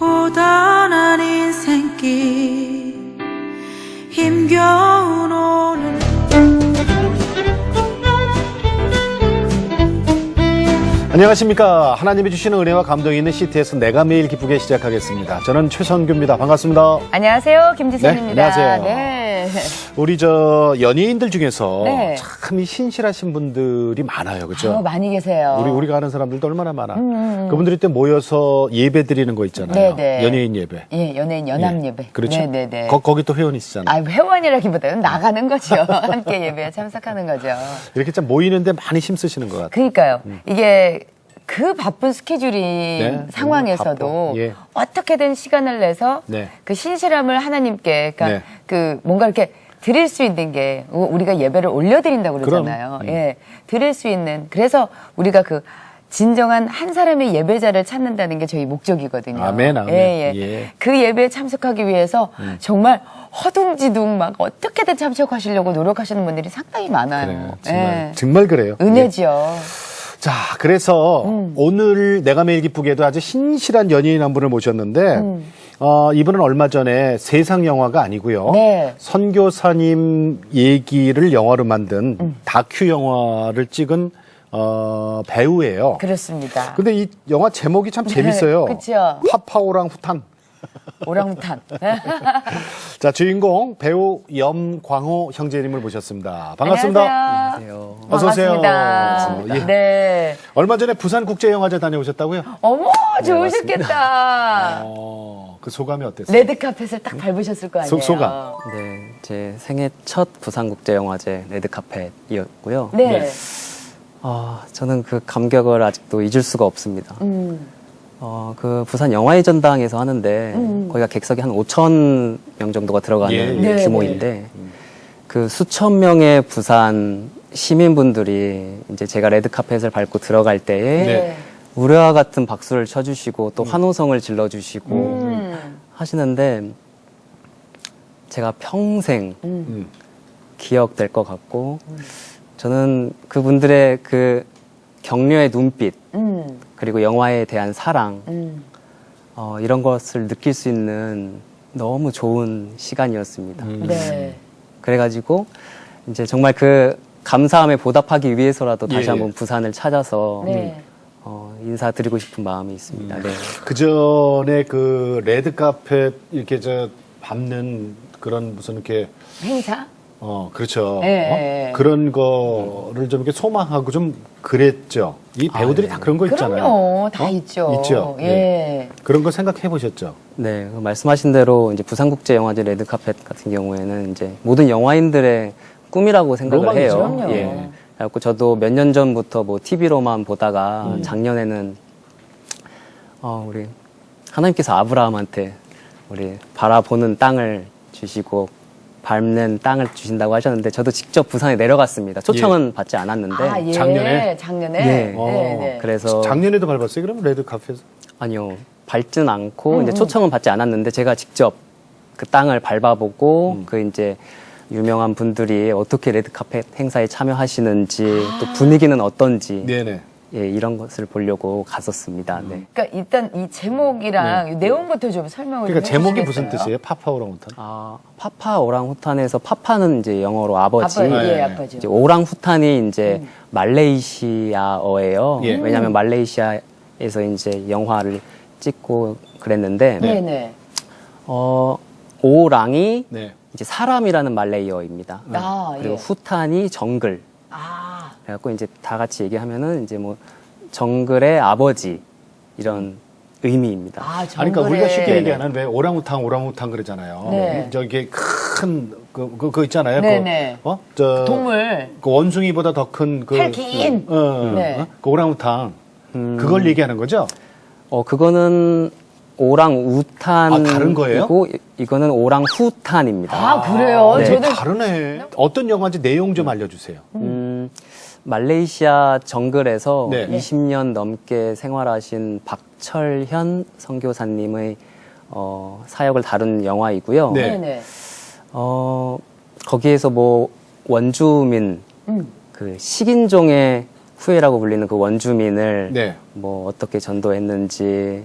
고단한 인생길 힘겨운 오늘 안녕하십니까. 하나님이 주시는 은혜와 감동이 있는 CTS 내가 매일 기쁘게 시작하겠습니다. 저는 최선규입니다. 반갑습니다. 안녕하세요. 김지선입니다. 네, 안녕하세요. 네. 우리 연예인들 중에서 네. 참 이 신실하신 분들이 많아요. 그죠? 많이 계세요. 우리가 아는 사람들도 얼마나 많아. 그분들이 때 모여서 예배 드리는 거 있잖아요. 네네. 연예인 예배. 예, 연예인 연합 예. 예배. 그렇죠. 네네네. 거기 또 회원이시잖아요. 회원이라기보다는 나가는 거죠. 함께 예배에 참석하는 거죠. 이렇게 참 모이는데 많이 힘쓰시는 것 같아요. 그러니까요. 이게 그 바쁜 스케줄이 네, 상황에서도 바빠. 예. 어떻게든 시간을 내서 네. 그 신실함을 하나님께 그러니까 네. 그 뭔가 이렇게 드릴 수 있는 게 우리가 예배를 올려드린다고 그러잖아요. 그럼. 예, 드릴 수 있는 그래서 우리가 그 진정한 한 사람의 예배자를 찾는다는 게 저희 목적이거든요. 아멘, 아멘. 예, 예. 예. 그 예배에 참석하기 위해서 정말 허둥지둥 막 어떻게든 참석하시려고 노력하시는 분들이 상당히 많아요. 그래요. 정말, 예. 정말 그래요. 은혜지요. 자, 그래서 오늘 내가 매일 기쁘게도 아주 신실한 연예인 한 분을 모셨는데 이분은 얼마 전에 세상 영화가 아니고요. 네. 선교사님 얘기를 영화로 만든 다큐 영화를 찍은 배우예요. 그렇습니다. 근데 이 영화 제목이 참 재밌어요. 그쵸. 파파오랑 후탄. 오랑우탄. 자, 주인공 배우 염광호 형제님을 모셨습니다. 반갑습니다. 안녕하세요. 어서 오세요. 반갑습니다. 예. 네. 얼마 전에 부산국제영화제 다녀오셨다고요? 어머, 좋으셨겠다. 그 소감이 어땠어요? 레드카펫을 딱 밟으셨을 거 아니에요. 소감. 네, 제 생애 첫 부산국제영화제 레드카펫이었고요. 네. 저는 그 감격을 아직도 잊을 수가 없습니다. 그 부산 영화의 전당에서 하는데 거기가 객석이 한 5천 명 정도가 들어가는 예. 규모인데 그 수천 명의 부산 시민분들이 이제 제가 레드카펫을 밟고 들어갈 때에 네. 우레와 같은 박수를 쳐주시고 또 환호성을 질러주시고 하시는데 제가 평생 기억될 것 같고 저는 그분들의 그 격려의 눈빛 그리고 영화에 대한 사랑 이런 것을 느낄 수 있는 너무 좋은 시간이었습니다. 네. 그래가지고 이제 정말 그 감사함에 보답하기 위해서라도 다시 예. 한번 부산을 찾아서 네. 인사드리고 싶은 마음이 있습니다. 네. 그 전에 그 레드카펫 이렇게 밟는 그런 무슨 이렇게 행사? 그렇죠. 예. 그런 거를 좀 이렇게 소망하고 좀 그랬죠. 이 배우들이 다 그런 거 있잖아요. 그럼요. 다 있죠. 있죠. 예. 그런 거 생각해 보셨죠? 네, 그 말씀하신 대로 이제 부산국제영화제 레드카펫 같은 경우에는 이제 모든 영화인들의 꿈이라고 생각을 로망이죠. 해요. 그럼요. 예. 그래갖고 저도 몇 년 전부터 뭐 TV로만 보다가 작년에는 우리 하나님께서 아브라함한테 우리 바라보는 땅을 주시고 밟는 땅을 주신다고 하셨는데 저도 직접 부산에 내려갔습니다. 초청은 받지 않았는데 예. 작년에? 작년에? 네. 네. 그래서 작년에도 밟았어요? 그럼 레드카펫? 아니요, 밟진 않고 이제 초청은 받지 않았는데 제가 직접 그 땅을 밟아보고 그 이제 유명한 분들이 어떻게 레드카펫 행사에 참여하시는지 또 분위기는 어떤지 네네. 예, 이런 것을 보려고 갔었습니다. 네. 그러니까 일단 이 제목이랑 내용부터 좀 설명을 그러니까 좀 제목이 해주시겠어요? 무슨 뜻이에요? 파파오랑 후탄? 파파 오랑후탄에서 파파는 이제 영어로 아버지, 아빠, 예, 네. 아빠죠. 이제 오랑후탄이 이제 말레이시아어예요. 예. 왜냐하면 말레이시아에서 이제 영화를 찍고 그랬는데 네네. 오랑이 네. 이제 사람이라는 말레이어입니다. 그리고 예. 후탄이 정글. 아, 그래갖고 이제 다 같이 얘기하면은 이제 뭐 정글의 아버지 이런 의미입니다. 아, 아니, 그러니까 정글에- 우리가 쉽게 얘기하는 왜 오랑우탕 그러잖아요. 네. 저기 큰 그거 있잖아요. 네네. 동물. 그 원숭이보다 더 큰 그 팔 긴. 네. 그 오랑우탕 그걸 얘기하는 거죠? 그거는 오랑우탄이고 다른 거예요? 이거는 오랑후탄입니다. 아, 그래요? 네. 저도 다르네. 어떤 영화인지 내용 좀 알려주세요. 말레이시아 정글에서 네. 20년 넘게 생활하신 박철현 선교사님의 사역을 다룬 영화이고요. 네. 네네. 거기에서 뭐 원주민 그 식인종의 후예라고 불리는 그 원주민을 네. 뭐 어떻게 전도했는지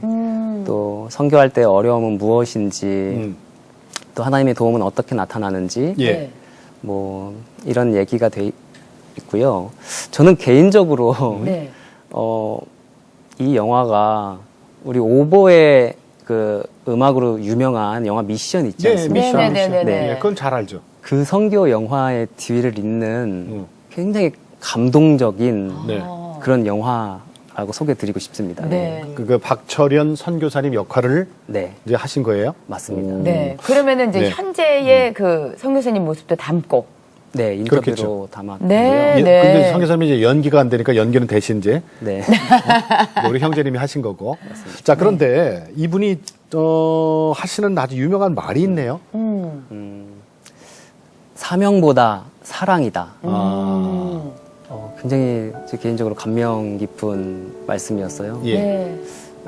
또 선교할 때 어려움은 무엇인지 또 하나님의 도움은 어떻게 나타나는지 예. 네. 뭐 이런 얘기가 돼 있고요. 저는 개인적으로 네. 이 영화가 우리 오보의 그 음악으로 유명한 영화 미션 있지 네, 않습니까? 미션. 네네네네. 예, 그건 잘 알죠. 그 선교 영화의 뒤를 잇는 굉장히 감동적인 네. 그런 영화라고 소개드리고 싶습니다. 네. 그 박철현 선교사님 역할을 네, 이제 하신 거예요? 맞습니다. 네. 그러면은 이제 네. 현재의 그 선교사님 모습도 담고. 네, 인터뷰로 그렇겠죠. 담았고요. 네. 예, 근데 선교사님이 이제 연기가 안 되니까 연기는 대신 이제 네. 우리 형제님이 하신 거고. 자, 그런데 이분이 하시는 아주 유명한 말이 있네요. 사명보다 사랑이다. 아, 굉장히 제 개인적으로 감명 깊은 말씀이었어요. 예. 네.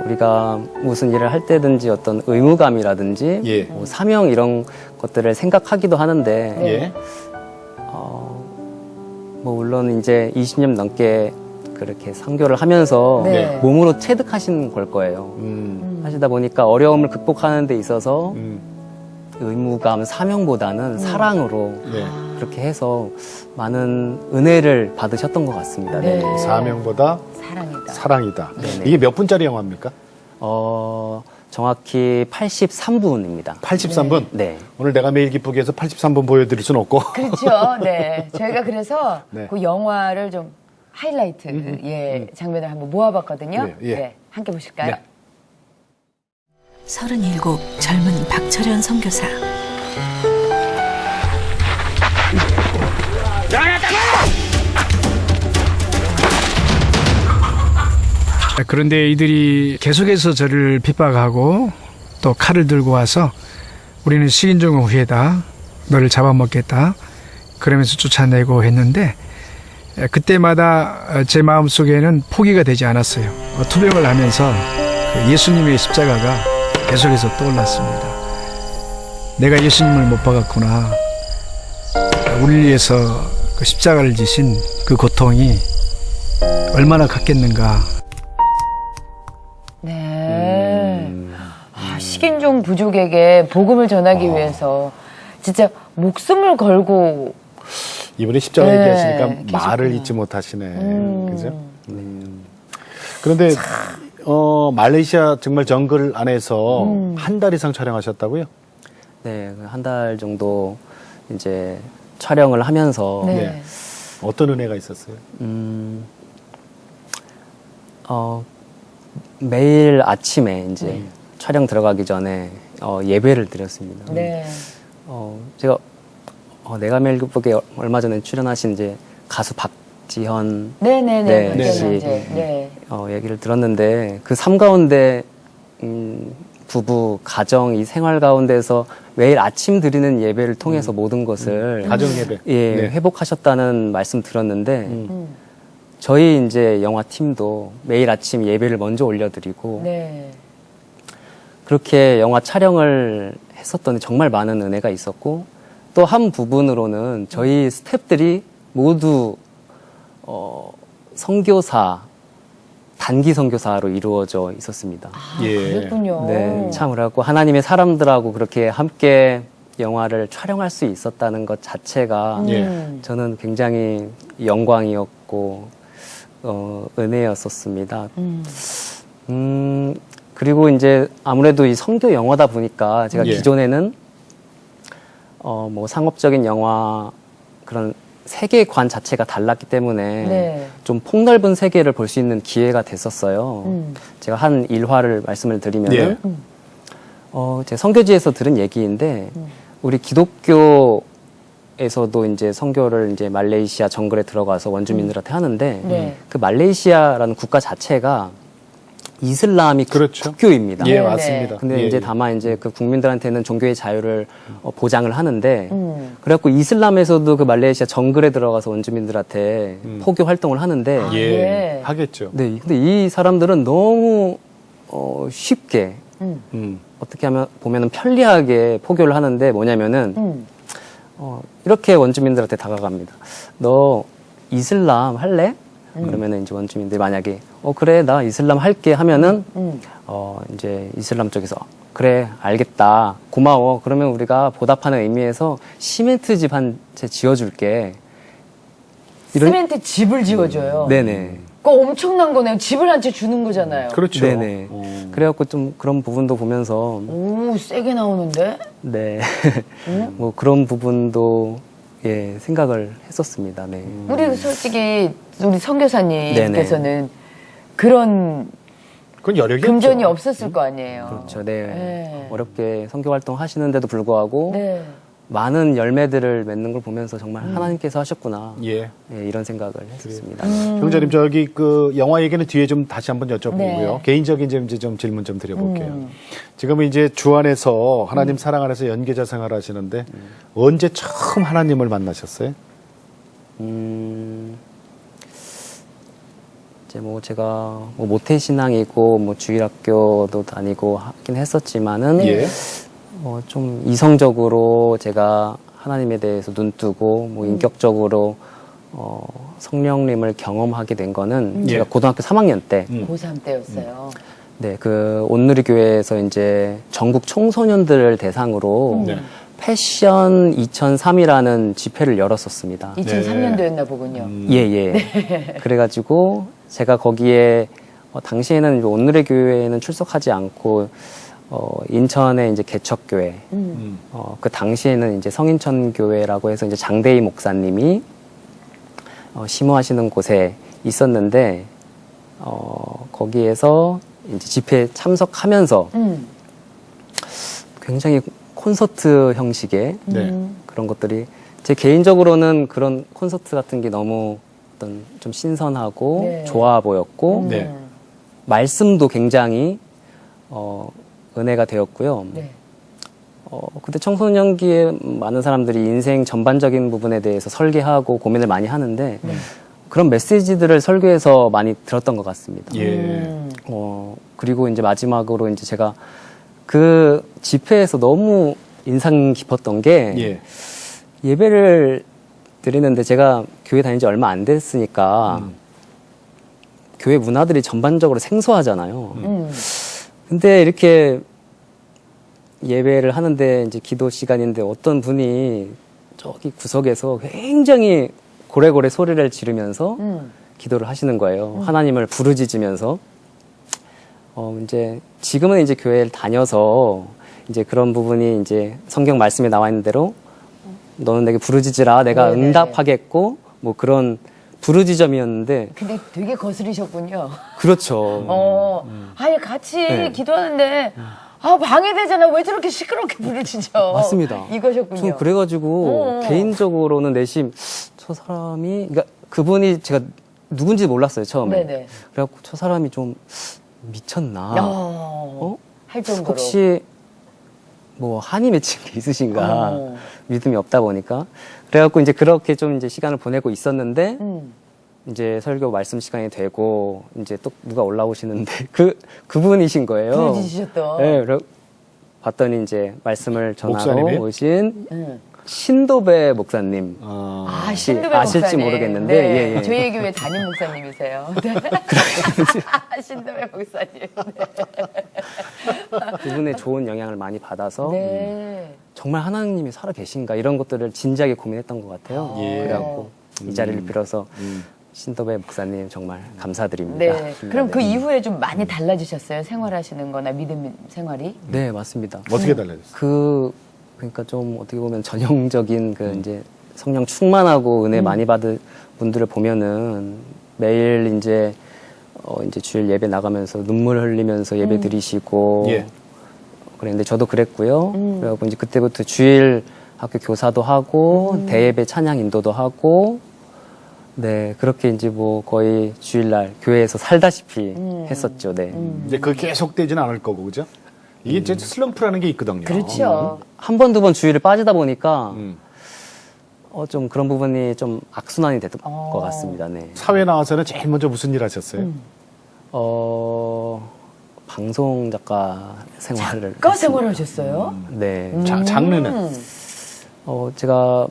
우리가 무슨 일을 할 때든지 어떤 의무감이라든지 예. 뭐 사명 이런 것들을 생각하기도 하는데 예. 뭐 물론 이제 20년 넘게 그렇게 선교를 하면서 네. 몸으로 체득하신 걸 거예요. 하시다 보니까 어려움을 극복하는 데 있어서 의무감, 사명보다는 사랑으로 네. 그렇게 해서 많은 은혜를 받으셨던 것 같습니다. 네. 네. 사명보다 사랑이다. 사랑이다. 네네. 이게 몇 분짜리 영화입니까? 정확히 83분입니다. 83분? 네. 오늘 내가 매일 기쁘게 해서 83분 보여드릴 수는 없고. 그렇죠. 네. 저희가 그래서 네. 그 영화를 좀 하이라이트 예 장면을 한번 모아봤거든요. 예, 예. 네. 함께 보실까요? 네. 37 젊은 박철현 선교사. 그런데 이들이 계속해서 저를 핍박하고 또 칼을 들고 와서 우리는 식인종 후에다 너를 잡아먹겠다 그러면서 쫓아내고 했는데 그때마다 제 마음속에는 포기가 되지 않았어요. 투병을 하면서 그 예수님의 십자가가 계속해서 떠올랐습니다. 내가 예수님을 못 박았구나. 우리를 위해서 그 십자가를 지신 그 고통이 얼마나 컸겠는가. 네. 식인종 부족에게 복음을 전하기 위해서 진짜 목숨을 걸고 이분이 십자가 네, 얘기하시니까 계셨구나. 말을 잊지 못하시네. 그죠? 그런데 말레이시아 정말 정글 안에서 한 달 이상 촬영하셨다고요? 네, 한 달 정도 이제 촬영을 하면서 네. 네. 어떤 은혜가 있었어요? 매일 아침에 이제 촬영 들어가기 전에 예배를 드렸습니다. 네. 제가 내가 매일 기쁘게 얼마 전에 출연하신 이제 가수 박지현 네네네. 네, 박지현 씨. 형제. 네. 얘기를 들었는데 그 삶 가운데 부부, 가정, 이 생활 가운데서 매일 아침 드리는 예배를 통해서 모든 것을 가정 예배. 예, 네. 회복하셨다는 말씀 들었는데 저희 이제 영화 팀도 매일 아침 예배를 먼저 올려드리고 네. 그렇게 영화 촬영을 했었더니 정말 많은 은혜가 있었고 또 한 부분으로는 저희 스태프들이 모두 선교사 단기 선교사로 이루어져 있었습니다. 예. 그랬군요. 네, 참 그래갖고 하나님의 사람들하고 그렇게 함께 영화를 촬영할 수 있었다는 것 자체가 예. 저는 굉장히 영광이었고 은혜였었습니다. 그리고 이제 아무래도 이 선교 영화다 보니까 제가 예. 기존에는 뭐 상업적인 영화 그런 세계관 자체가 달랐기 때문에 네. 좀 폭넓은 세계를 볼 수 있는 기회가 됐었어요. 제가 한 일화를 말씀을 드리면은 예. 제 선교지에서 들은 얘기인데 우리 기독교에서도 이제 선교를 이제 말레이시아 정글에 들어가서 원주민들한테 하는데 네. 그 말레이시아라는 국가 자체가 이슬람이 그렇죠. 국교입니다. 예, 네, 맞습니다. 근데 예, 이제 예. 다만 이제 그 국민들한테는 종교의 자유를 보장을 하는데 그래갖고 이슬람에서도 그 말레이시아 정글에 들어가서 원주민들한테 포교 활동을 하는데 아, 예. 네. 하겠죠. 네, 근데 이 사람들은 너무 쉽게 어떻게 보면은 편리하게 포교를 하는데 뭐냐면은 이렇게 원주민들한테 다가갑니다. 너 이슬람 할래? 그러면은 이제 원주민들이 만약에 그래 나 이슬람 할게 하면은 이제 이슬람 쪽에서 그래 알겠다 고마워 그러면 우리가 보답하는 의미에서 시멘트 집 한 채 지어줄게. 시멘트 집을 지어줘요. 네네. 그거 엄청난 거네요. 집을 한 채 주는 거잖아요. 그렇죠. 네네. 그래갖고 좀 그런 부분도 보면서 오, 세게 나오는데? 네. 뭐 그런 부분도 예, 생각을 했었습니다. 네. 우리 솔직히 우리 선교사님께서는 그런 그건 여력이 금전이 없죠. 없었을 거 아니에요. 그렇죠. 네. 네. 어렵게 선교 활동 하시는데도 불구하고 네. 많은 열매들을 맺는 걸 보면서 정말 하나님께서 하셨구나. 예. 예, 이런 생각을 했었습니다. 형제님 저기 그 영화 얘기는 뒤에 좀 다시 한번 여쭤보고요. 네. 개인적인 이제 좀 질문 좀 드려볼게요. 지금은 이제 주 안에서 하나님 사랑 안에서 연계자 생활하시는데 언제 처음 하나님을 만나셨어요? 이제 뭐 제가 뭐 모태 신앙이고 뭐 주일학교도 다니고 하긴 했었지만은 예. 좀 이성적으로 제가 하나님에 대해서 눈뜨고 뭐 인격적으로 성령님을 경험하게 된 거는 제가 예. 고등학교 3학년 때 고3 때였어요. 네, 그 온누리 교회에서 이제 전국 청소년들을 대상으로 네. 패션 2003이라는 집회를 열었었습니다. 2003년도였나 보군요. 예, 예. 그래가지고 제가 거기에 당시에는 온누리 교회에는 출석하지 않고 인천의 이제 개척교회, 그 당시에는 이제 성인천 교회라고 해서 이제 장대희 목사님이 심호하시는 곳에 있었는데 거기에서 이제 집회에 참석하면서 굉장히 콘서트 형식의 네. 그런 것들이 제 개인적으로는 그런 콘서트 같은 게 너무 어떤 좀 신선하고 네. 좋아 보였고 네. 말씀도 굉장히 은혜가 되었고요. 네. 근데 청소년기에 많은 사람들이 인생 전반적인 부분에 대해서 설계하고 고민을 많이 하는데 그런 메시지들을 설교에서 많이 들었던 것 같습니다. 예. 그리고 이제 마지막으로 이제 제가 그 집회에서 너무 인상 깊었던 게 예. 예배를 드리는데 제가 교회 다닌 지 얼마 안 됐으니까 교회 문화들이 전반적으로 생소하잖아요. 근데 이렇게 예배를 하는데 이제 기도 시간인데 어떤 분이 저기 구석에서 굉장히 고래고래 소리를 지르면서 기도를 하시는 거예요. 하나님을 부르짖으면서. 이제 지금은 이제 교회를 다녀서 이제 그런 부분이 이제 성경 말씀에 나와 있는 대로 너는 내게 부르짖으라 내가 네네. 응답하겠고 뭐 그런 부르짖음이었는데 근데 되게 거슬리셨군요. 그렇죠. 아니 같이 네. 기도하는데 방해되잖아. 왜 저렇게 시끄럽게 부르짖어? 맞습니다. 이거셨군요. 전 그래가지고 개인적으로는 내심 저 사람이 그러니까 그분이 제가 누군지 몰랐어요 처음에. 네네. 그래갖고 저 사람이 좀 미쳤나? 할 정도로. 혹시 뭐 한이 맺힌 게 있으신가? 어. 믿음이 없다 보니까 그래갖고 이제 그렇게 좀 이제 시간을 보내고 있었는데 이제 설교 말씀 시간이 되고 이제 또 누가 올라오시는데 그분이신 거예요. 부르짖으셨던. 네, 봤더니 이제 말씀을 전하러 목사님이? 오신 신도배 목사님. 신도배 아실지 목사님. 모르겠는데, 네. 예, 예. 저희 교회 담임 목사님이세요. 네. 신도배 목사님. 그분의 좋은 영향을 많이 받아서 네. 정말 하나님이 살아 계신가 이런 것들을 진지하게 고민했던 것 같아요. 예. 그래갖고 이 자리를 빌어서 신도배 목사님 정말 감사드립니다. 네. 그럼 그 이후에 좀 많이 달라지셨어요? 생활하시는 거나 믿음 생활이? 네, 맞습니다. 어떻게 달라졌어요? 그러니까 좀 어떻게 보면 전형적인 이제 성령 충만하고 은혜 많이 받은 분들을 보면은 매일 이제 주일 예배 나가면서 눈물 흘리면서 예배 드리시고 예. 그랬는데 저도 그랬고요. 그래갖고 이제 그때부터 주일 학교 교사도 하고 대예배 찬양 인도도 하고 네 그렇게 이제 뭐 거의 주일날 교회에서 살다시피 했었죠. 네. 이제 그게 계속되지는 않을 거고, 그죠? 이게 이제 슬럼프라는 게 있거든요. 그렇죠. 한 번, 두 번 주일을 빠지다 보니까 좀 그런 부분이 좀 악순환이 됐던 것 같습니다. 네. 사회 나와서는 제일 먼저 무슨 일 하셨어요? 방송 작가 생활을. 과 생활을 하셨어요? 네. 장르는? 제가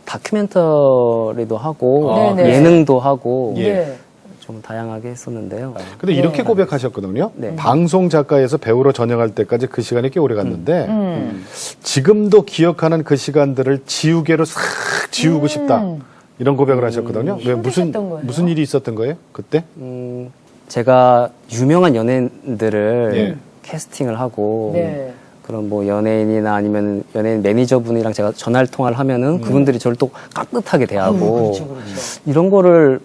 다큐멘터리도 하고 네네. 예능도 하고 예. 네. 좀 다양하게 했었는데요. 근데 이렇게 고백하셨거든요. 네. 방송 작가에서 배우로 전향할 때까지 그 시간이 꽤 오래 갔는데 지금도 기억하는 그 시간들을 지우개로 싹 지우고 싶다. 이런 고백을 하셨거든요. 왜 힘드셨던 거예요? 무슨 일이 있었던 거예요? 그때? 제가 유명한 연예인들을 예. 캐스팅을 하고 네. 그런 뭐 연예인이나 아니면 연예인 매니저분이랑 제가 전화를 통화를 하면은 그분들이 저를 또 깍듯하게 대하고 이런 거를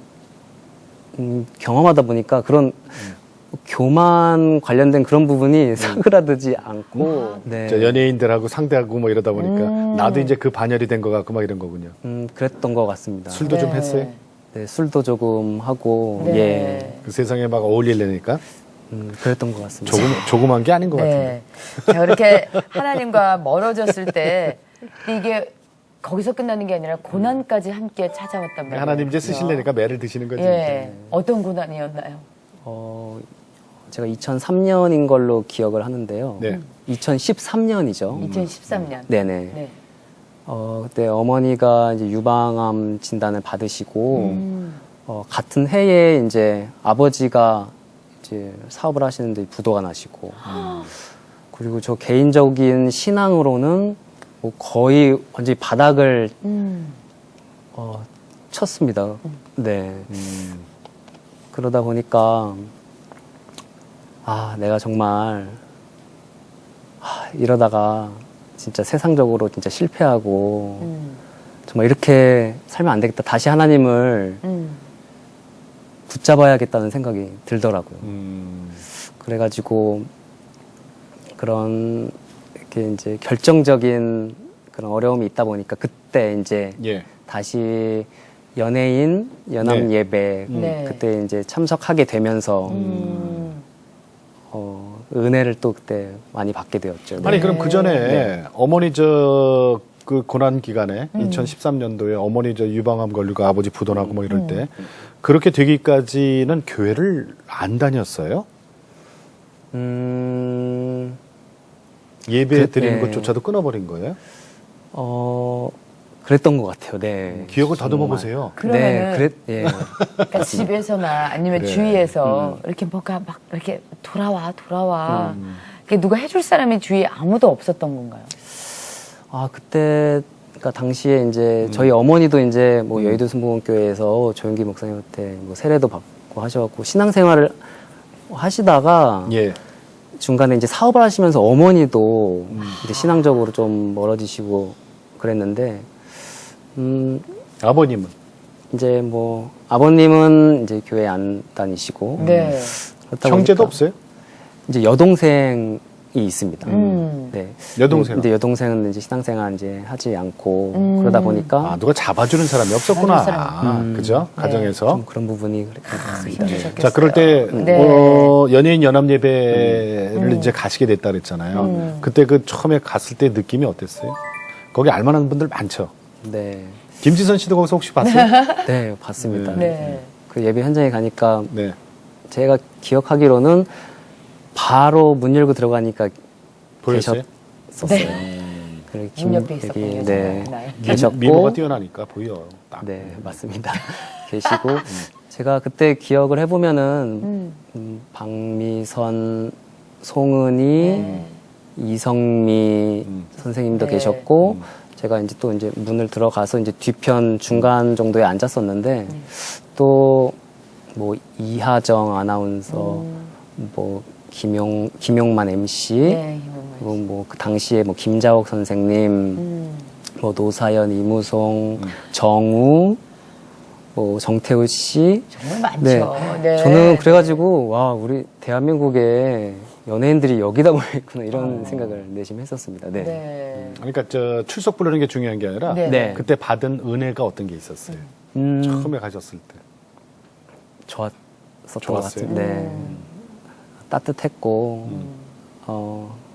경험하다 보니까 그런 교만 관련된 그런 부분이 사그라들지 않고 네. 저 연예인들하고 상대하고 뭐 이러다 보니까 나도 이제 그 반열이 된 것 같고 막 이런 거군요. 그랬던 것 같습니다. 술도 좀 했어요? 네, 술도 조금 하고 네. 예. 그 세상에 막 어울리려니까 그랬던 것 같습니다. 조그만 게 아닌 것 같은데. 네. 자, 그렇게 하나님과 멀어졌을 때 이게 거기서 끝나는 게 아니라 고난까지 함께 찾아왔단 말이에요. 하나님 이제 쓰실래니까 매를 드시는 거지. 예. 어떤 고난이었나요? 제가 2003년인 걸로 기억을 하는데요. 네. 2013년이죠. 2013년. 네네. 네. 그때 어머니가 이제 유방암 진단을 받으시고, 같은 해에 이제 아버지가 이제 사업을 하시는데 부도가 나시고, 그리고 저 개인적인 신앙으로는 뭐 거의 완전히 바닥을 쳤습니다. 네. 그러다 보니까, 내가 정말, 이러다가 진짜 세상적으로 진짜 실패하고, 정말 이렇게 살면 안 되겠다. 다시 하나님을 붙잡아야겠다는 생각이 들더라고요. 그래가지고, 그런, 이렇게 이제 결정적인 그런 어려움이 있다 보니까 그때 이제 예. 다시 연예인 연합 네. 예배 네. 그때 이제 참석하게 되면서 은혜를 또 그때 많이 받게 되었죠. 아니 그럼 그 전에 어머니 저 그 고난 기간에 2013년도에 어머니 저 유방암 걸리고 아버지 부도나고 뭐 이럴 때 그렇게 되기까지는 교회를 안 다녔어요? 예배 드리는 네. 것조차도 끊어버린 거예요? 그랬던 것 같아요. 네. 기억을 다듬어 정말. 보세요. 그러면은 예. 그러니까 집에서나 아니면 그래. 주위에서 이렇게 뭐가 막 이렇게 돌아와. 이렇게 누가 해줄 사람이 주위에 아무도 없었던 건가요? 그때, 그니까 당시에 이제 저희 어머니도 이제 뭐 여의도 순복음교회에서 조영기 목사님한테 뭐 세례도 받고 하셔갖고 신앙생활을 하시다가 예. 중간에 이제 사업을 하시면서 어머니도 이제 신앙적으로 좀 멀어지시고 그랬는데, 아버님은? 이제 뭐 아버님은 이제 교회 안 다니시고, 네. 그렇다 형제도 보니까 없어요? 이제 여동생이 있습니다. 네. 여동생? 근데 여동생은 이제 신앙생활 이제 하지 않고 그러다 보니까 누가 잡아주는 사람이 없었구나. 잡아줄 그죠? 가정에서. 좀 그런 부분이 그랬던 것 같습니다. 힘드셨겠어요. 자, 그럴 때, 네. 연예인 연합 예배를 이제 가시게 됐다 그랬잖아요. 그때 그 처음에 갔을 때 느낌이 어땠어요? 거기 알만한 분들 많죠? 네. 김지선 씨도 거기서 혹시 봤어요? 네, 봤습니다. 네. 그 예배 현장에 가니까 네. 제가 기억하기로는 바로 문 열고 들어가니까 보였어요? 계셨었어요. 그리고 문 옆에 있었군요. 네, 정말. 계셨고, 미모가 뛰어나니까 보여. 딱. 네, 맞습니다. 계시고 제가 그때 기억을 해보면은 박미선, 송은이, 이성미 선생님도 네. 계셨고 제가 이제 또 이제 문을 들어가서 이제 뒤편 중간 정도에 앉았었는데 또 뭐 이하정 아나운서, 뭐 김용만 MC, 네, 그리고 뭐 그 당시에 뭐 김자옥 선생님, 뭐 노사연, 이무송, 정우, 뭐 정태우 씨. 정말 많죠. 네. 네. 저는 그래가지고 와 우리 대한민국에 연예인들이 여기다 모여있구나 이런 생각을 내심 했었습니다. 네. 네. 그러니까 저 출석 부르는 게 중요한 게 아니라 네. 네. 그때 받은 은혜가 어떤 게 있었어요? 처음에 가셨을 때. 좋았었던 것 좋았어요? 같습니다. 네. 따뜻했고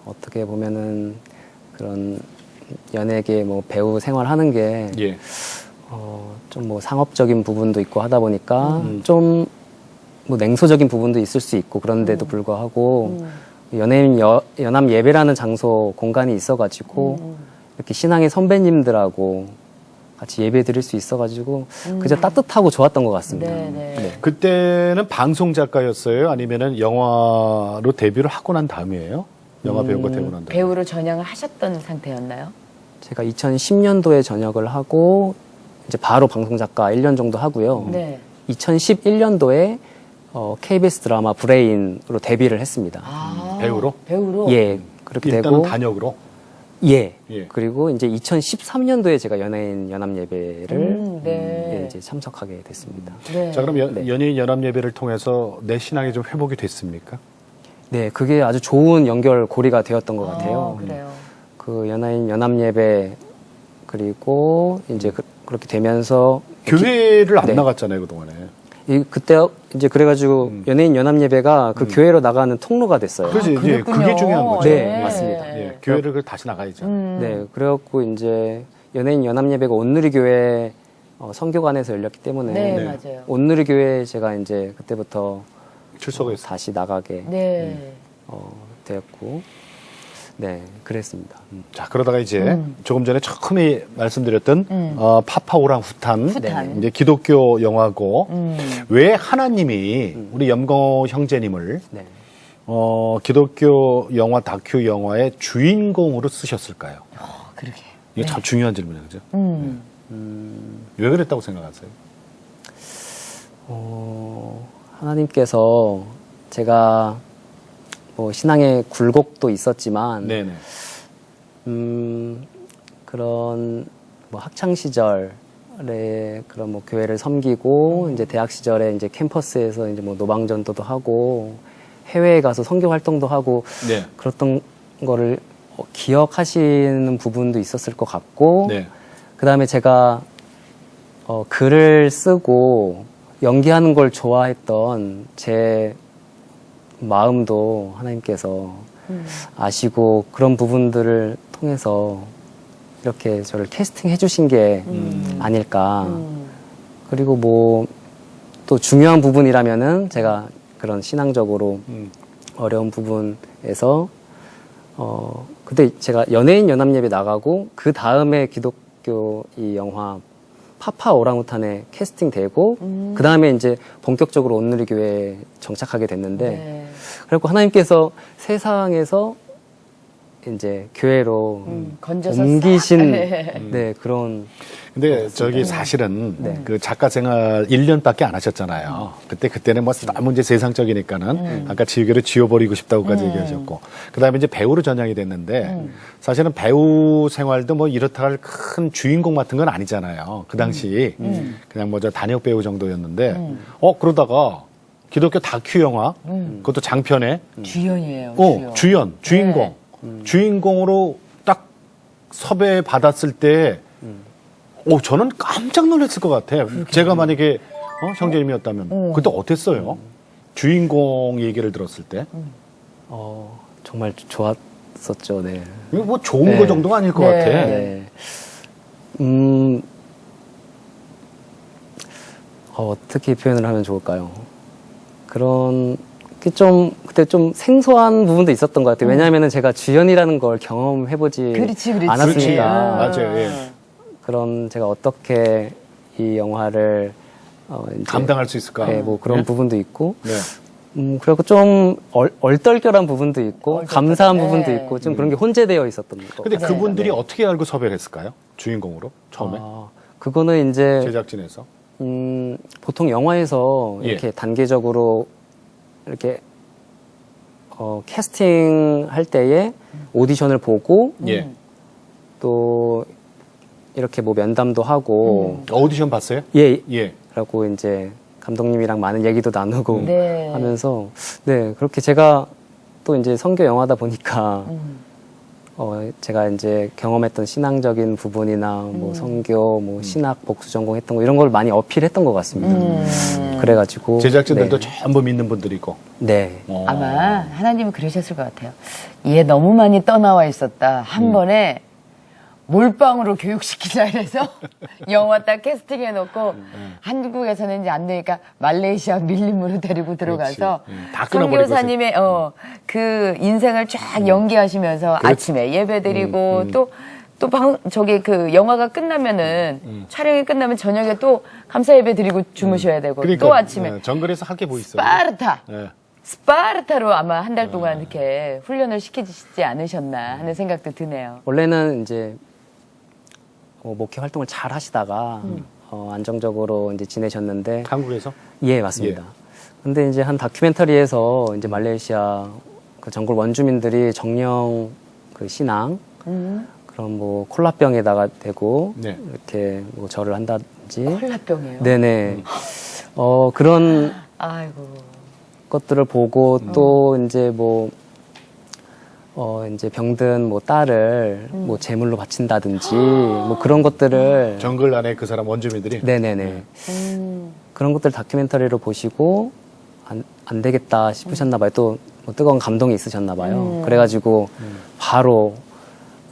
어떻게 보면은 그런 연예계 뭐 배우 생활하는 게 예. 좀 뭐 상업적인 부분도 있고 하다 보니까 좀 뭐 냉소적인 부분도 있을 수 있고 그런데도 불구하고 연예인 연합 예배라는 장소 공간이 있어가지고 이렇게 신앙의 선배님들하고 같이 예배 드릴 수 있어가지고 그저 따뜻하고 좋았던 것 같습니다. 네. 그때는 방송 작가였어요? 아니면은 영화로 데뷔를 하고 난 다음이에요? 영화 배우가 되고 난 다음에. 배우로 전향을 하셨던 상태였나요? 제가 2010년도에 전역을 하고 이제 바로 방송 작가 1년 정도 하고요. 네. 2011년도에 KBS 드라마 브레인으로 데뷔를 했습니다. 배우로? 배우로? 예, 그렇게 일단은 되고 단역으로? 예. 예. 그리고 이제 2013년도에 제가 연예인 연합 예배를 네. 예, 이제 참석하게 됐습니다. 네. 자, 그럼 네. 연예인 연합 예배를 통해서 내 신앙이 좀 회복이 됐습니까? 네, 그게 아주 좋은 연결고리가 되었던 것 같아요. 그래요. 그 연예인 연합 예배 그리고 이제 그렇게 되면서 교회를 안 네. 나갔잖아요, 그동안에. 그때 이제 그래가지고 연예인 연합 예배가 그 교회로 나가는 통로가 됐어요. 그렇지, 이제 그렇군요. 그게 중요한 거죠. 네, 맞습니다. 예, 교회를 그 다시 나가야죠. 네, 그래갖고 이제 연예인 연합 예배가 온누리교회 선교관에서 열렸기 때문에 네, 네. 맞아요. 온누리교회에 제가 이제 그때부터 출석했어요. 다시 나가게 네. 되었고, 네, 그랬습니다. 자, 그러다가 이제 조금 전에 처음에 말씀드렸던 파파오랑후탄, 후탄. 이제 기독교 영화고 왜 하나님이 우리 염거 형제님을 네. 기독교 영화 다큐 영화의 주인공으로 쓰셨을까요? 그러게. 이게 참 중요한 질문이에요, 그죠? 왜 그랬다고 생각하세요? 하나님께서 제가 뭐 신앙의 굴곡도 있었지만 네네. 그런 뭐 학창 시절에 그런 뭐 교회를 섬기고 이제 대학 시절에 이제 캠퍼스에서 이제 뭐 노방전도도 하고 해외에 가서 선교 활동도 하고 네. 그랬던 거를 기억하시는 부분도 있었을 것 같고 네. 그다음에 제가 글을 쓰고 연기하는 걸 좋아했던 제 마음도 하나님께서 아시고 그런 부분들을 통해서 이렇게 저를 캐스팅해 주신 게 아닐까. 그리고 뭐 또 중요한 부분이라면은 제가 그런 신앙적으로 어려운 부분에서 그때 제가 연예인 연합 예배 나가고 그 다음에 기독교 이 영화 파파 오랑우탄에 캐스팅되고 그 다음에 이제 본격적으로 온누리교회에 정착하게 됐는데 네. 그리고 하나님께서 세상에서 이제 교회로 건져서 옮기신 싹. 네. 네, 그런 근데 저기 사실은 네. 그 작가 생활 1년밖에 안 하셨잖아요. 그때는 뭐 너무 이제 세상적이니까는 아까 지우개를 지워버리고 싶다고까지 얘기하셨고 그다음에 이제 배우로 전향이 됐는데 사실은 배우 생활도 뭐 이렇다 할 큰 주인공 같은 건 아니잖아요. 그 당시 그냥 뭐 저 단역 배우 정도였는데 그러다가 기독교 다큐 영화 그것도 장편에 주연이에요. 주인공 주인공으로 딱 섭외 받았을 때 저는 깜짝 놀랐을 것 같아. 제가 만약에 형제님이었다면 그때 어땠어요? 주인공 얘기를 들었을 때. 정말 좋았었죠. 네. 이거 뭐 좋은 네. 거 정도가 아닐 것 네. 같아. 네. 어떻게 표현을 하면 좋을까요? 그런 게 좀 그때 좀 생소한 부분도 있었던 것 같아요. 왜냐하면은 제가 주연이라는 걸 경험해보지 그렇지. 않았으니까. 맞아요. 예. 그런 제가 어떻게 이 영화를 이제 감당할 수 있을까? 네, 뭐 그런 네? 부분도 있고 네. 그리고 좀 얼떨결한 부분도 있고 감사한 네. 부분도 있고 좀 그런 게 혼재되어 있었던 것 근데 같아요. 그분들이 어떻게 알고 섭외를 했을까요? 주인공으로 처음에 그거는 이제 제작진에서. 보통 영화에서 예. 이렇게 단계적으로 이렇게 캐스팅 할 때에 오디션을 보고 예. 또 이렇게 뭐 면담도 하고 오디션 봤어요? 예, 예. 라고 이제 감독님이랑 많은 얘기도 나누고 네. 하면서 네 그렇게 제가 또 이제 선교 영화다 보니까 제가 이제 경험했던 신앙적인 부분이나 뭐 선교 뭐 신학 복수 전공했던 거 이런 걸 많이 어필했던 것 같습니다. 그래가지고 제작진들도 네. 전부 믿는 분들이고. 네. 아마 하나님은 그러셨을 것 같아요. 얘 너무 많이 떠나와 있었다. 한 번에 몰빵으로 교육시키자 이래서 영화 딱 캐스팅해놓고 한국에서는 이제 안 되니까 말레이시아 밀림으로 데리고 들어가서 다 끊어버리고 선교사님의 그 인생을 쫙 연기하시면서 아침에 예배드리고 또 또 저기 그 영화가 끝나면은 촬영이 끝나면 저녁에 또 감사 예배 드리고 주무셔야 되고 그러니까, 또 아침에 예, 정글에서 할 게 뭐 있어요? 스파르타. 예. 스파르타로 아마 한 달 동안 이렇게 훈련을 시키지 않으셨나 하는 생각도 드네요. 원래는 이제 목회 활동을 잘 하시다가 안정적으로 이제 지내셨는데 한국에서? 예, 맞습니다. 근데 이제 한 다큐멘터리에서 이제 말레이시아 그 정글 원주민들이 정령 그 신앙 그런 뭐 콜라병에다가 대고 네. 이렇게 뭐 절을 한다든지 콜라병이에요. 네네. 그런 아이고. 것들을 보고 또 이제 뭐 이제 병든 뭐 딸을 뭐 제물로 바친다든지 뭐 그런 것들을 정글 안에 그 사람 원주민들이? 네네네. 그런 것들 다큐멘터리로 보시고 안 되겠다 싶으셨나 봐요. 또 뭐 뜨거운 감동이 있으셨나 봐요. 그래가지고 바로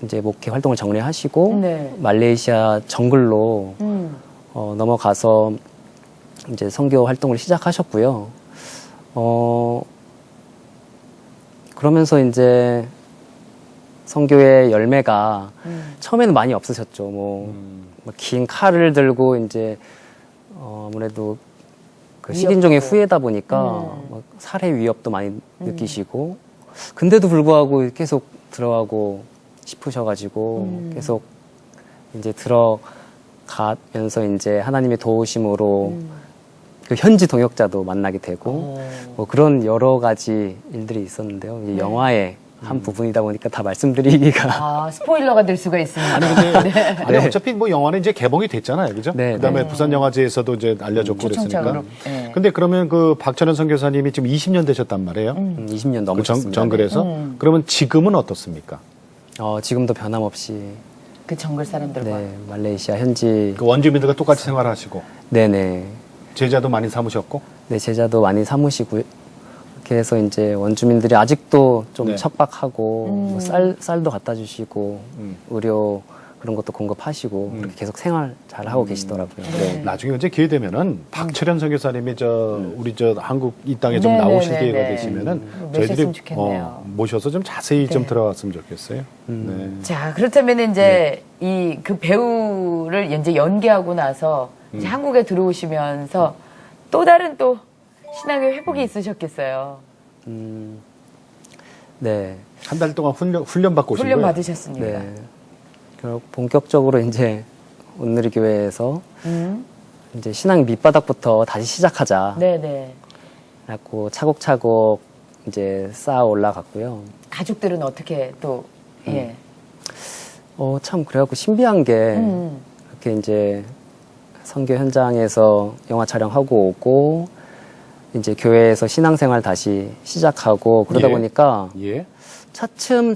이제 목회 활동을 정리하시고 네. 말레이시아 정글로 넘어가서 이제 선교 활동을 시작하셨고요. 그러면서 이제 선교의 열매가 처음에는 많이 없으셨죠. 뭐 긴 칼을 들고 이제 아무래도 그 식인종의 후예다 보니까 막 살해 위협도 많이 느끼시고 근데도 불구하고 계속 들어가고 싶으셔가지고 계속 이제 들어가면서 이제 하나님의 도우심으로 그 현지 동역자도 만나게 되고 뭐 그런 여러 가지 일들이 있었는데요. 이제 영화의 한 부분이다 보니까 다 말씀드리기가 아, 스포일러가 될 수가 있습니다. 아니 근데 아니 어차피 뭐 영화는 이제 개봉이 됐잖아요, 그죠? 네, 그다음에 부산 영화제에서도 이제 알려졌고 초청장으로. 그랬으니까. 네. 근데 그러면 그 박찬현 선교사님이 지금 20년 되셨단 말이에요. 20년 그 넘으셨습니다. 정글에서. 그러면 지금은 어떻습니까? 지금도 변함없이 그 정글 사람들과. 네, 말레이시아 현지 그 원주민들과 똑같이 생활하시고 네네 제자도 많이 삼으셨고. 네, 제자도 많이 삼으시고요. 이렇게 해서 이제 원주민들이 아직도 좀 네. 척박하고 뭐 쌀도 갖다 주시고 의료 그런 것도 공급하시고 그렇게 계속 생활 잘 하고 계시더라고요. 네. 나중에 언제 기회 되면은 박철현 선교사님이 우리 한국 이 땅에 좀 네, 나오실 네, 기회가 네. 되시면은 모셨으면 저희들이 좋겠네요. 모셔서 좀 자세히 좀 네. 들어갔으면 좋겠어요. 네. 자, 그렇다면 이제 이 그 배우를 이제 연기하고 나서 이제 한국에 들어오시면서 또 다른 또 신앙의 회복이 있으셨겠어요. 네. 한 달 동안 훈련 받고 오신 훈련 거예요? 받으셨으니까. 네. 그리고 본격적으로 이제 온누리 교회에서 이제 신앙 밑바닥부터 다시 시작하자. 네네. 라고 차곡차곡 이제 쌓아 올라갔고요. 가족들은 어떻게 또, 예. 참 그래갖고 신비한 게 이렇게 이제 선교 현장에서 영화 촬영하고 오고 이제 교회에서 신앙생활 다시 시작하고 그러다 예. 보니까 예. 차츰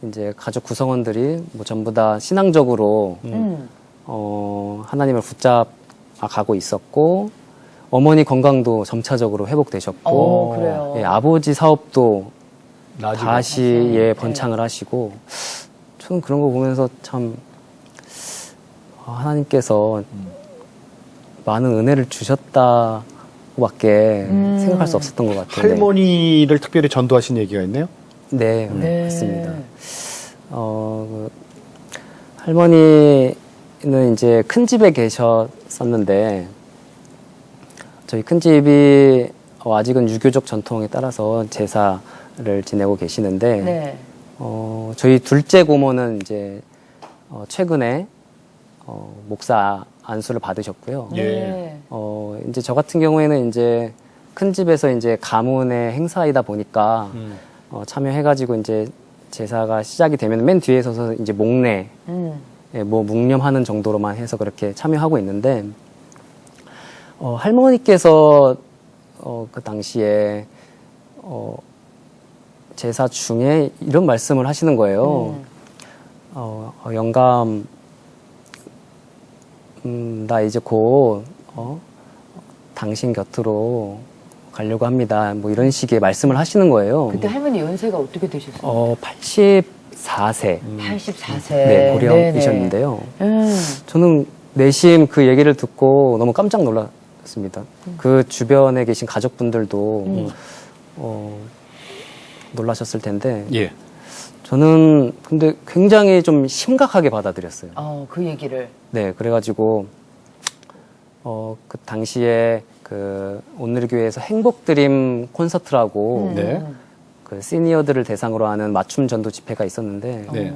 이제 가족 구성원들이 뭐 전부 다 신앙적으로 하나님을 붙잡아 가고 있었고 어머니 건강도 점차적으로 회복되셨고 그래요. 예, 아버지 사업도 나아지고. 다시 예, 번창을 하시고 저는 그런 거 보면서 참 하나님께서 많은 은혜를 주셨다고밖에 생각할 수 없었던 것 같아요. 할머니를 특별히 전도하신 얘기가 있네요. 네, 네. 맞습니다. 그 할머니는 이제 큰 집에 계셨었는데 저희 큰 집이 아직은 유교적 전통에 따라서 제사를 지내고 계시는데 네. 저희 둘째 고모는 이제 최근에 목사 안수를 받으셨고요. 예. 네. 이제 저 같은 경우에는 이제 큰 집에서 이제 가문의 행사이다 보니까 참여해가지고 이제 제사가 시작이 되면 맨 뒤에 서서 이제 목례, 예, 뭐 묵념하는 정도로만 해서 그렇게 참여하고 있는데 할머니께서 그 당시에 제사 중에 이런 말씀을 하시는 거예요. 영감, 나 이제 곧 당신 곁으로 가려고 합니다. 뭐 이런 식의 말씀을 하시는 거예요. 그때 할머니 연세가 어떻게 되셨어요? 84세 84세. 네, 고령이셨는데요. 저는 내심 그 얘기를 듣고 너무 깜짝 놀랐습니다. 그 주변에 계신 가족분들도 놀라셨을 텐데 예. 저는 근데 굉장히 좀 심각하게 받아들였어요. 그 얘기를. 네, 그래가지고 그 당시에 그 온누리교회에서 행복드림 콘서트라고 네. 그 시니어들을 대상으로 하는 맞춤 전도 집회가 있었는데 네.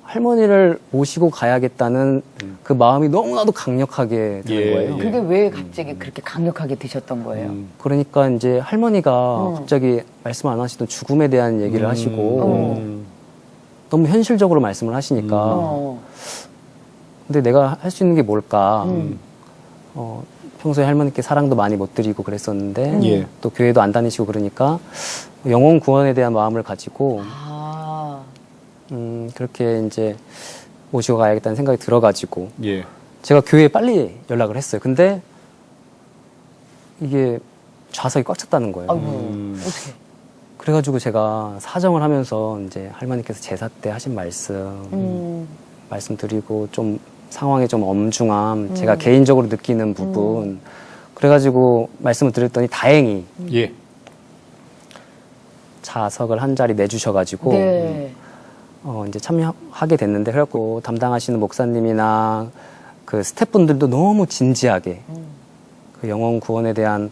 할머니를 모시고 가야겠다는 그 마음이 너무나도 강력하게 드는 예, 거예요. 예. 그게 왜 갑자기 그렇게 강력하게 드셨던 거예요? 그러니까 이제 할머니가 갑자기 말씀 안 하시던 죽음에 대한 얘기를 하시고 너무 현실적으로 말씀을 하시니까 어. 근데 내가 할 수 있는 게 뭘까? 평소에 할머니께 사랑도 많이 못 드리고 그랬었는데 예. 또 교회도 안 다니시고 그러니까 영혼 구원에 대한 마음을 가지고 그렇게 이제 모시고 가야겠다는 생각이 들어가지고 예. 제가 교회에 빨리 연락을 했어요. 근데 이게 좌석이 꽉 찼다는 거예요. 아이고, 어떻게? 그래가지고 제가 사정을 하면서 이제 할머니께서 제사 때 하신 말씀드리고 좀 상황이 좀 엄중함, 제가 개인적으로 느끼는 부분, 그래가지고 말씀을 드렸더니 다행히 예. 좌석을 한 자리 내주셔가지고 네. 이제 참여하게 됐는데 그래갖고 담당하시는 목사님이나 그 스태프분들도 너무 진지하게 그 영혼 구원에 대한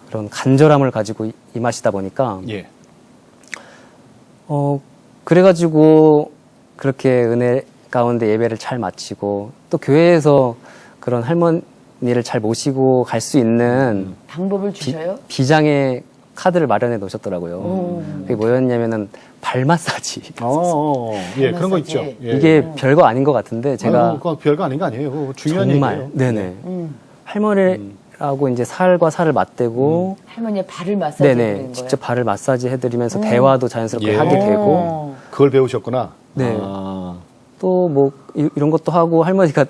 그런 간절함을 가지고 임하시다 보니까 예. 그래가지고 그렇게 은혜 가운데 예배를 잘 마치고 또 교회에서 그런 할머니를 잘 모시고 갈 수 있는 방법을 주셔요? 비장의 카드를 마련해 놓으셨더라고요. 그게 뭐였냐면은 발 마사지. 예, 그런 거 있죠. 마사지. 예. 이게 별거 아닌 것 같은데 제가 그거 별거 아닌 거 아니에요. 그거 중요한 정말 얘기예요. 네네 할머니라고 이제 살과 살을 맞대고 할머니의 발을 마사지 해드리는 네네 거예요? 직접 발을 마사지 해드리면서 대화도 자연스럽게 예. 하게 되고 그걸 배우셨구나. 네. 아. 또 뭐 이런 것도 하고 할머니가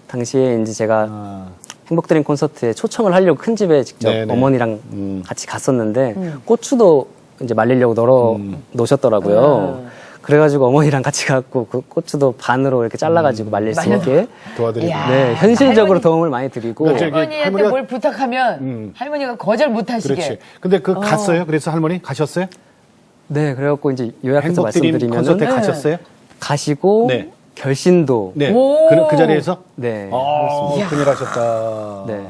당시에 이제 제가 행복드림 콘서트에 초청을 하려고 큰 집에 직접 네네. 어머니랑 같이 갔었는데 고추도 이제 말리려고 널어 놓으셨더라고요. 그래가지고 어머니랑 같이 가고 그 고추도 반으로 이렇게 잘라가지고 말릴 수 있게 도와드리고. 이야. 네 현실적으로 할머니- 도움을 많이 드리고 그러니까 저기 할머니한테 할머니가- 뭘 부탁하면 할머니가 거절 못 하시게. 그렇지. 근데 그 갔어요? 그래서 할머니 가셨어요? 네 그래갖고 이제 요약해서 행복드림 말씀드리면은 콘서트에 가셨어요? 가시고 네. 결신도 네. 오. 그 자리에서? 네. 큰일 하셨다. 네.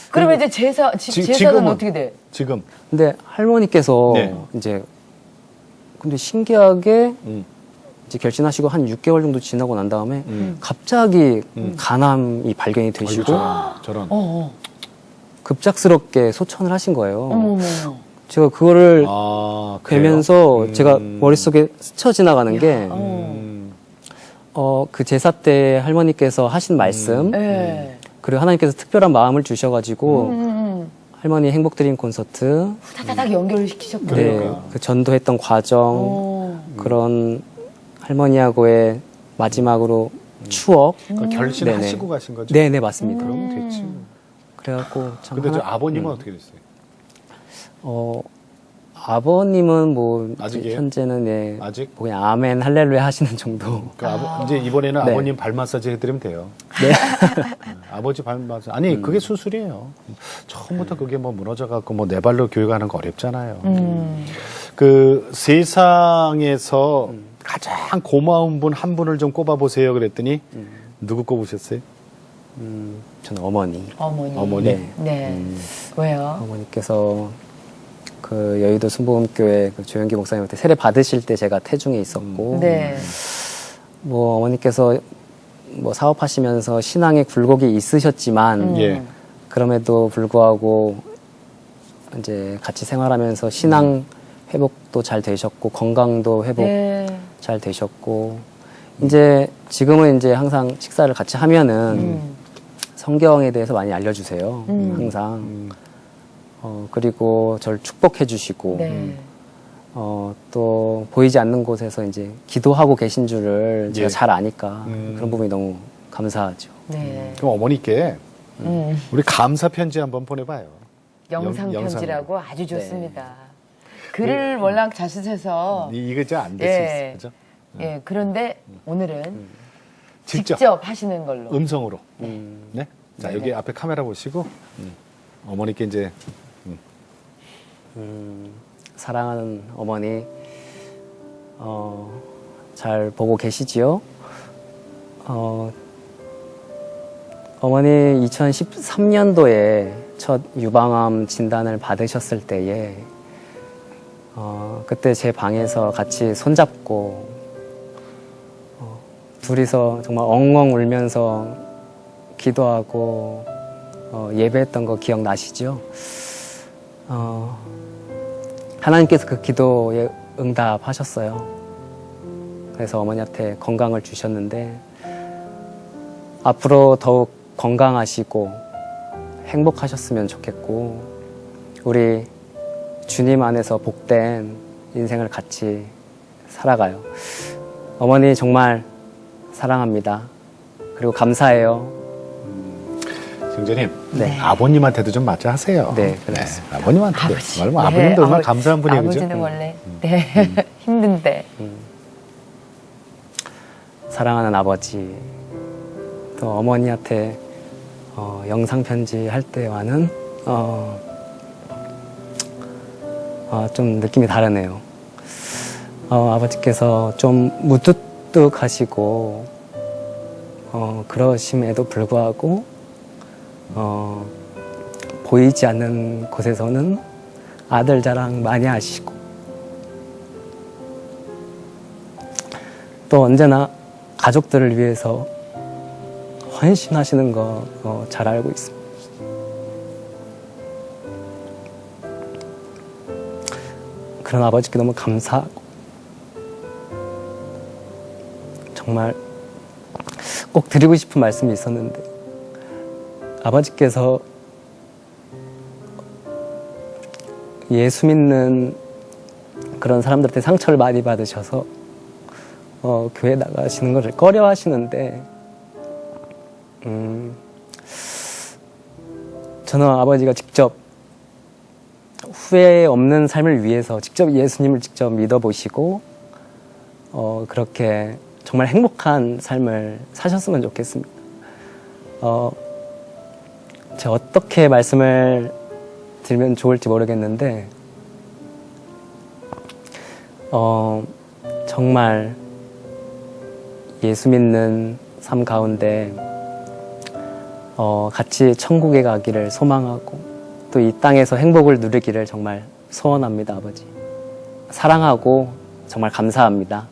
그러면 이제 제사는 지금은? 어떻게 돼? 지금. 근데 할머니께서 네. 이제 근데 신기하게 음. 이제 결신하시고 한 6개월 정도 지나고 난 다음에 갑자기 간암이 발견이 되시고 저런. 급작스럽게 소천을 하신 거예요. 어머머. 제가 그거를 그래요? 뵈면서 제가 머릿속에 스쳐 지나가는 게 그 제사 때 할머니께서 하신 말씀 네. 그리고 하나님께서 특별한 마음을 주셔가지고 할머니 행복드림 콘서트 타다닥 연결을 시키셨군요. 네, 그 전도했던 과정 그런 할머니하고의 마지막으로 추억 그 결신하시고 네네. 가신 거죠? 네네 맞습니다. 그럼 됐지. 그래갖고 참 근데 저 아버님은 어떻게 됐어요? 아버님은 뭐 아직이에요? 현재는 네, 아직? 뭐 그냥 아멘 할렐루야 하시는 정도. 그러니까 이제 이번에는 네. 아버님 발 마사지 해드리면 돼요. 네. 아버지 발 마사지. 아니, 그게 수술이에요. 처음부터 그게 뭐 무너져갖고 뭐 내 발로 교회 가는 거 어렵잖아요. 그 세상에서 가장 고마운 분 한 분을 좀 꼽아보세요. 그랬더니 누구 꼽으셨어요? 저는 어머니. 어머니. 네. 네. 왜요? 어머니께서 그 여의도 순복음교회 그 조영기 목사님한테 세례 받으실 때 제가 태중에 있었고 네. 뭐 어머니께서 뭐 사업하시면서 신앙의 굴곡이 있으셨지만 예. 그럼에도 불구하고 이제 같이 생활하면서 신앙 회복도 잘 되셨고 건강도 회복 네. 잘 되셨고 이제 지금은 이제 항상 식사를 같이 하면은 성경에 대해서 많이 알려주세요. 항상. 그리고 저를 축복해 주시고 네. 또 보이지 않는 곳에서 이제 기도하고 계신 줄을 제가 예. 잘 아니까 그런 부분이 너무 감사하죠. 네. 그럼 어머니께 우리 감사 편지 한번 보내봐요. 영상 영상으로. 편지라고 아주 좋습니다. 글을 워낙 잘 쓰셔서 이게 잘 안 될 수 있어요. 그죠? 예, 그런데 오늘은 직접, 직접 하시는 걸로. 음성으로. 네? 자, 네네. 여기 앞에 카메라 보시고 어머니께 이제 사랑하는 어머니, 잘 보고 계시지요? 어머니 2013년도에 첫 유방암 진단을 받으셨을 때에 그때 제 방에서 같이 손잡고 둘이서 정말 엉엉 울면서 기도하고 예배했던 거 기억나시죠? 하나님께서 그 기도에 응답하셨어요. 그래서 어머니한테 건강을 주셨는데 앞으로 더욱 건강하시고 행복하셨으면 좋겠고 우리 주님 안에서 복된 인생을 같이 살아가요. 어머니 정말 사랑합니다. 그리고 감사해요. 형제님, 네. 아버님한테도 좀 맞아 하세요. 네, 그렇습니다. 아버님한테도. 아버지. 말로 아버님도 얼마나 감사한 분이에요, 그죠? 아버지는 원래 네. 힘든데. 사랑하는 아버지, 또 어머니한테 영상 편지 할 때와는 좀 느낌이 다르네요. 아버지께서 좀 무뚝뚝하시고 그러심에도 불구하고 보이지 않는 곳에서는 아들 자랑 많이 하시고 또 언제나 가족들을 위해서 헌신하시는 거 잘 알고 있습니다. 그런 아버지께 너무 감사하고 정말 꼭 드리고 싶은 말씀이 있었는데 아버지께서 예수 믿는 그런 사람들한테 상처를 많이 받으셔서 교회 나가시는 것을 꺼려 하시는데 저는 아버지가 직접 후회 없는 삶을 위해서 직접 예수님을 직접 믿어보시고 그렇게 정말 행복한 삶을 사셨으면 좋겠습니다. 제가 어떻게 말씀을 드리면 좋을지 모르겠는데 정말 예수 믿는 삶 가운데 같이 천국에 가기를 소망하고 또 이 땅에서 행복을 누리기를 정말 소원합니다, 아버지. 사랑하고 정말 감사합니다.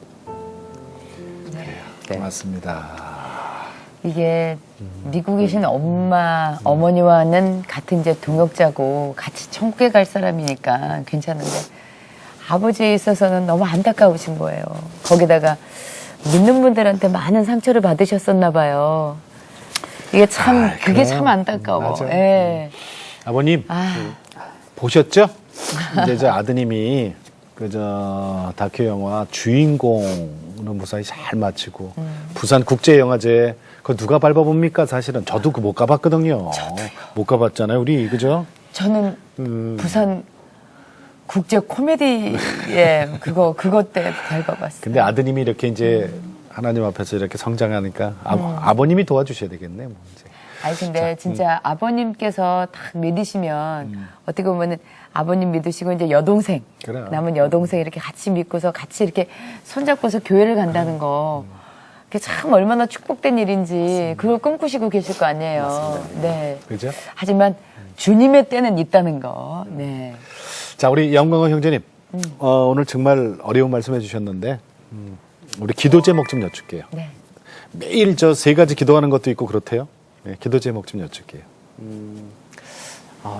네. 고맙습니다. 이게 미국에 계신 엄마, 어머니와는 같은 이제 동역자고 같이 천국에 갈 사람이니까 괜찮은데 아버지에 있어서는 너무 안타까우신 거예요. 거기다가 믿는 분들한테 많은 상처를 받으셨었나 봐요. 이게 참, 그게 그럼. 참 안타까워. 맞아. 예. 아버님, 보셨죠? 이제 저 아드님이 다큐 영화 주인공은 무사히 잘 마치고 부산 국제영화제 그거 누가 밟아봅니까? 사실은 저도 그 못 가봤거든요. 못 가봤잖아요, 우리 그죠? 저는 부산 국제 코미디에 그것 때 밟아봤어요. 근데 아드님이 이렇게 이제 하나님 앞에서 이렇게 성장하니까 아버님이 도와주셔야 되겠네, 뭐 이제. 아니 근데 진짜 아버님께서 딱 믿으시면 어떻게 보면은 아버님 믿으시고 이제 여동생 그래. 남은 여동생 이렇게 같이 믿고서 같이 이렇게 손잡고서 교회를 간다는 거 그게 참 얼마나 축복된 일인지 그걸 꿈꾸시고 계실 거 아니에요. 맞습니다. 네. 그죠? 하지만 주님의 때는 있다는 거. 네. 자, 우리 영광호 형제님, 오늘 정말 어려운 말씀해 주셨는데 우리 기도 제목 좀 여쭐게요. 네. 매일 저 3가지 기도하는 것도 있고 그렇대요. 네, 기도 제목 좀 여쭐게요.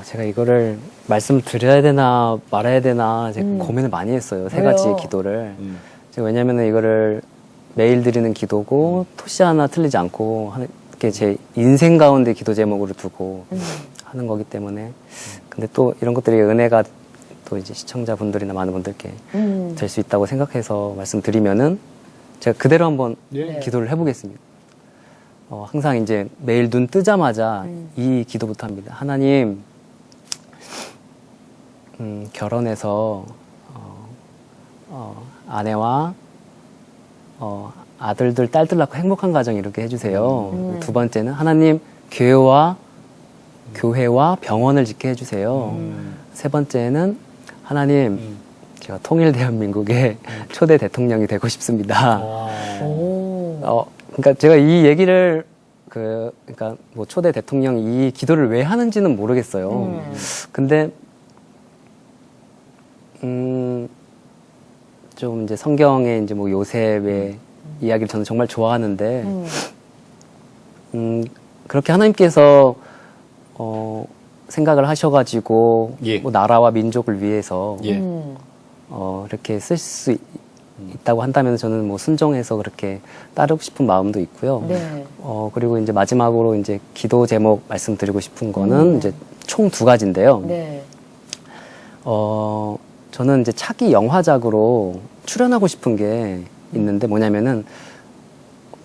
제가 이거를 말씀드려야 되나 말아야 되나 제가 고민을 많이 했어요. 3가지 왜요? 기도를. 제가 왜냐면은 이거를 매일 드리는 기도고 토시 하나 틀리지 않고 하는 게 제 인생 가운데 기도 제목으로 두고 하는 거기 때문에 근데 또 이런 것들이 은혜가 또 이제 시청자분들이나 많은 분들께 될 수 있다고 생각해서 말씀드리면은 제가 그대로 한번 예. 기도를 해보겠습니다. 항상 이제 매일 눈 뜨자마자 이 기도부터 합니다. 하나님, 결혼해서 아내와 아들들, 딸들 낳고 행복한 가정 이렇게 해주세요. 2번째는 하나님, 교회와 병원을 짓게 해주세요. 3번째는 하나님, 제가 통일대한민국의 초대 대통령이 되고 싶습니다. 그러니까 제가 이 얘기를 그러니까 뭐 초대 대통령 이 기도를 왜 하는지는 모르겠어요. 근데 좀 이제 성경의 이제 뭐 요셉의 이야기를 저는 정말 좋아하는데 그렇게 하나님께서 생각을 하셔가지고 예. 뭐 나라와 민족을 위해서 예. 이렇게 쓸 수 있다고 한다면 저는 뭐 순종해서 그렇게 따르고 싶은 마음도 있고요. 네. 그리고 이제 마지막으로 이제 기도 제목 말씀드리고 싶은 거는 이제 총 2가지인데요. 네. 저는 이제 차기 영화작으로 출연하고 싶은 게 있는데 뭐냐면은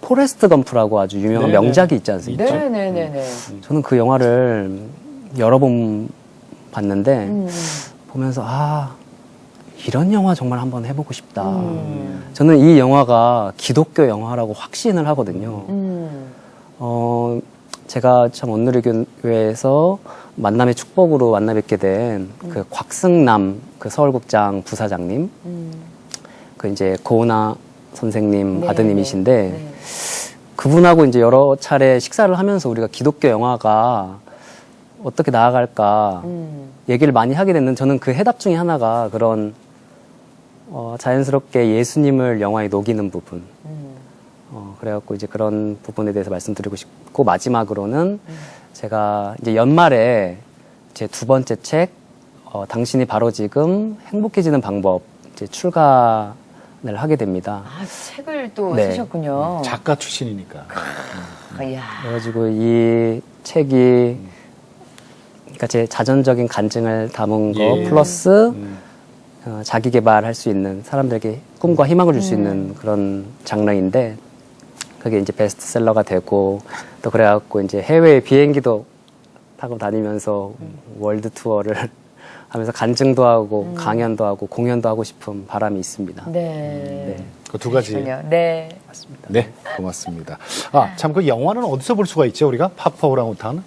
포레스트 검프라고 아주 유명한 네네. 명작이 있지 않습니까? 네네네네. 저는 그 영화를 여러 번 봤는데 보면서 이런 영화 정말 한번 해보고 싶다. 저는 이 영화가 기독교 영화라고 확신을 하거든요. 제가 참 온누리교회에서 만남의 축복으로 만나 뵙게 된 그 곽승남 그 서울국장 부사장님, 그 이제 고은아 선생님 네, 아드님이신데 네. 그분하고 이제 여러 차례 식사를 하면서 우리가 기독교 영화가 어떻게 나아갈까 얘기를 많이 하게 됐는데 저는 그 해답 중에 하나가 그런 자연스럽게 예수님을 영화에 녹이는 부분. 그래갖고 이제 그런 부분에 대해서 말씀드리고 싶고 마지막으로는 제가 이제 연말에 제 2번째 책 당신이 바로 지금 행복해지는 방법 이제 출간을 하게 됩니다. 책을 또 네. 쓰셨군요. 작가 출신이니까. 이야. 그래가지고 이 책이 그러니까 제 자전적인 간증을 담은 거 예. 플러스 자기 개발할 수 있는 사람들에게 꿈과 희망을 줄 수 있는 그런 장르인데 그게 이제 베스트셀러가 되고 또 그래갖고 이제 해외 비행기도 타고 다니면서 월드 투어를 하면서 간증도 하고 강연도 하고 공연도 하고 싶은 바람이 있습니다. 네. 그 2가지. 그렇군요. 네. 맞습니다. 네, 고맙습니다. 참 그 영화는 어디서 볼 수가 있죠? 우리가 파파 오랑우탄?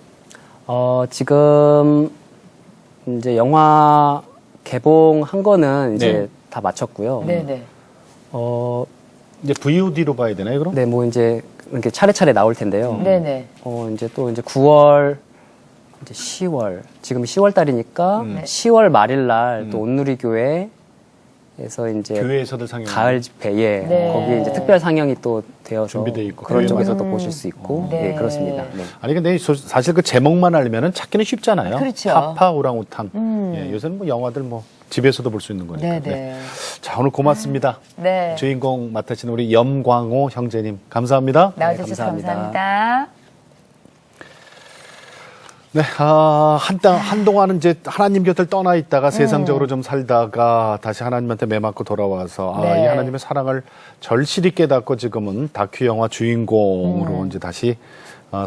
지금 이제 영화 개봉한 거는 이제 네. 다 마쳤고요. 네네. 이제 VOD로 봐야 되나요, 그럼? 네, 뭐 이제 이렇게 차례차례 나올 텐데요. 네네. 이제 또 이제 9월, 이제 10월, 지금 10월 달이니까 네. 10월 말일 날 또 온누리교회에서 이제 교회에서도 상영. 가을 집회에 네. 거기에 이제 특별 상영이 또 되어서 준비돼 있고, 그런 교회마다. 쪽에서도 보실 수 있고 네. 네, 그렇습니다. 네. 아니 근데 사실 그 제목만 알면은 찾기는 쉽잖아요. 그렇죠. 파파 오랑우탄. 예, 요새는 뭐 영화들 뭐 집에서도 볼 수 있는 거니까. 네네. 네. 자, 오늘 고맙습니다. 네. 주인공 맡으신 우리 염광호 형제님 감사합니다. 나와주셔서 감사합니다. 감사합니다. 네, 한동안은 이제 하나님 곁을 떠나 있다가 세상적으로 좀 살다가 다시 하나님한테 매맞고 돌아와서 네. 이 하나님의 사랑을 절실히 깨닫고 지금은 다큐 영화 주인공으로 이제 다시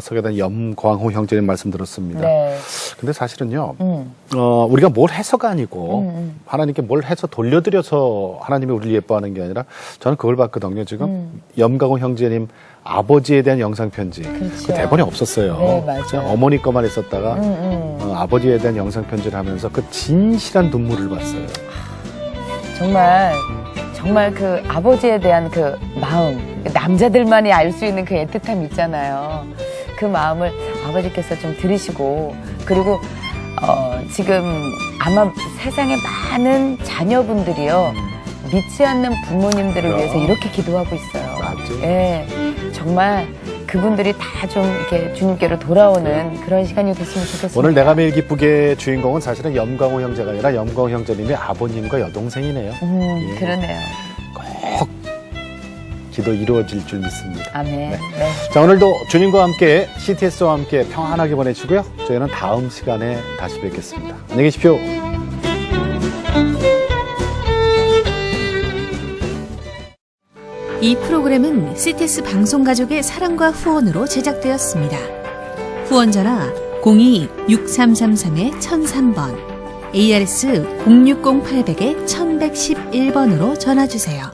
서게 된 염광호 형제님 말씀 들었습니다. 네. 근데 사실은요, 우리가 뭘 해서가 아니고 하나님께 뭘 해서 돌려드려서 하나님이 우리를 예뻐하는 게 아니라 저는 그걸 봤거든요. 지금 염광호 형제님 아버지에 대한 영상 편지 그렇죠. 그 대본이 없었어요. 네, 맞아요. 그냥 어머니 거만 있었다가 아버지에 대한 영상 편지를 하면서 그 진실한 눈물을 봤어요. 정말 그 아버지에 대한 그 마음, 남자들만이 알 수 있는 그 애틋함 있잖아요. 그 마음을 아버지께서 좀 들으시고, 그리고 지금 아마 세상에 많은 자녀분들이요, 믿지 않는 부모님들을 그럼. 위해서 이렇게 기도하고 있어요. 맞죠. 예, 정말 그분들이 다 좀 이렇게 주님께로 돌아오는 그런 시간이 됐으면 좋겠습니다. 오늘 내가 매일 기쁘게 주인공은 사실은 염광호 형제가 아니라 염광호 형제님의 아버님과 여동생이네요. 예. 그러네요. 꼭 기도 이루어질 줄 믿습니다. 아멘. 네. 네. 자, 오늘도 주님과 함께 CTS와 함께 평안하게 보내시고요. 저희는 다음 시간에 다시 뵙겠습니다. 안녕히 계십시오. 이 프로그램은 CTS 방송가족의 사랑과 후원으로 제작되었습니다. 후원 전화 02-6333-1003번, ARS 060-800-1111번으로 전화주세요.